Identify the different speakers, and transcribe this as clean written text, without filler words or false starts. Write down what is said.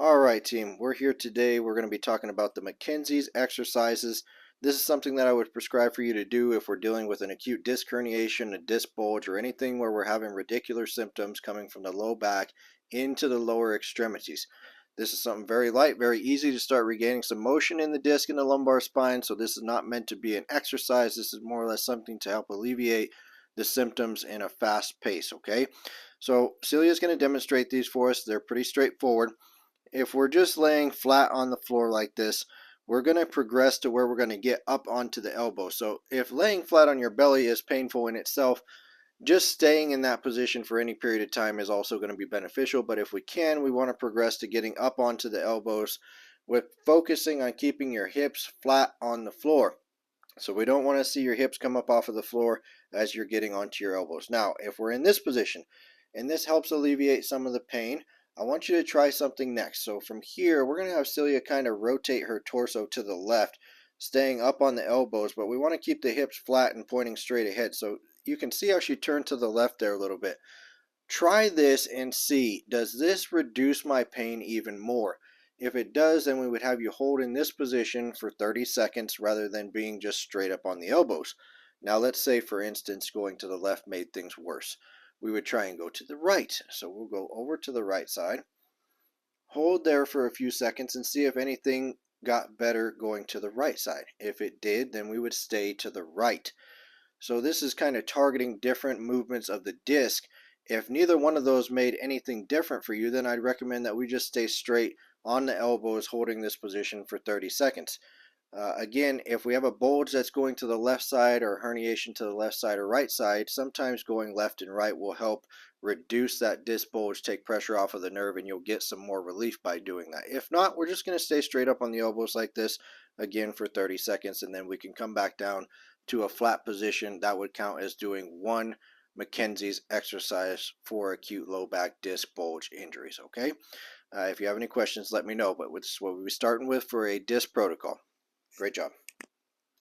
Speaker 1: All right, team, we're here today. We're going to be talking about the Mckenzie's exercises. This is something that I would prescribe for you to do if we're dealing with an acute disc herniation, a disc bulge, or anything where we're having radicular symptoms coming from the low back into the lower extremities. This is something very light, very easy to start regaining some motion in the disc and the lumbar spine. So this is not meant to be an exercise. This is more or less something to help alleviate the symptoms in a fast pace, okay? So Celia is going to demonstrate these for us. They're pretty straightforward. If we're just laying flat on the floor like this, we're going to progress to where we're going to get up onto the elbow. So if laying flat on your belly is painful in itself, just staying in that position for any period of time is also going to be beneficial. But if we can, we want to progress to getting up onto the elbows with focusing on keeping your hips flat on the floor. So we don't want to see your hips come up off of the floor as you're getting onto your elbows. Now, if we're in this position, and this helps alleviate some of the pain, I want you to try something next. So from here, we're going to have Celia kind of rotate her torso to the left, staying up on the elbows, but we want to keep the hips flat and pointing straight ahead. So you can see how she turned to the left there a little bit. Try this and see, does this reduce my pain even more? If it does, then we would have you hold in this position for 30 seconds rather than being just straight up on the elbows. Now let's say, for instance, going to the left made things worse. We would try and go to the right. So we'll go over to the right side, hold there for a few seconds and see if anything got better going to the right side. If it did, then we would stay to the right. So this is kind of targeting different movements of the disc. If neither one of those made anything different for you, then I'd recommend that we just stay straight on the elbows holding this position for 30 seconds. Again, if we have a bulge that's going to the left side or herniation to the left side or right side, sometimes going left and right will help reduce that disc bulge, take pressure off of the nerve, and you'll get some more relief by doing that. If not, we're just going to stay straight up on the elbows like this again for 30 seconds, and then we can come back down to a flat position. That would count as doing one Mckenzie's exercise for acute low back disc bulge injuries, okay? If you have any questions, let me know, but this is what we'll be starting with for a disc protocol. Great job.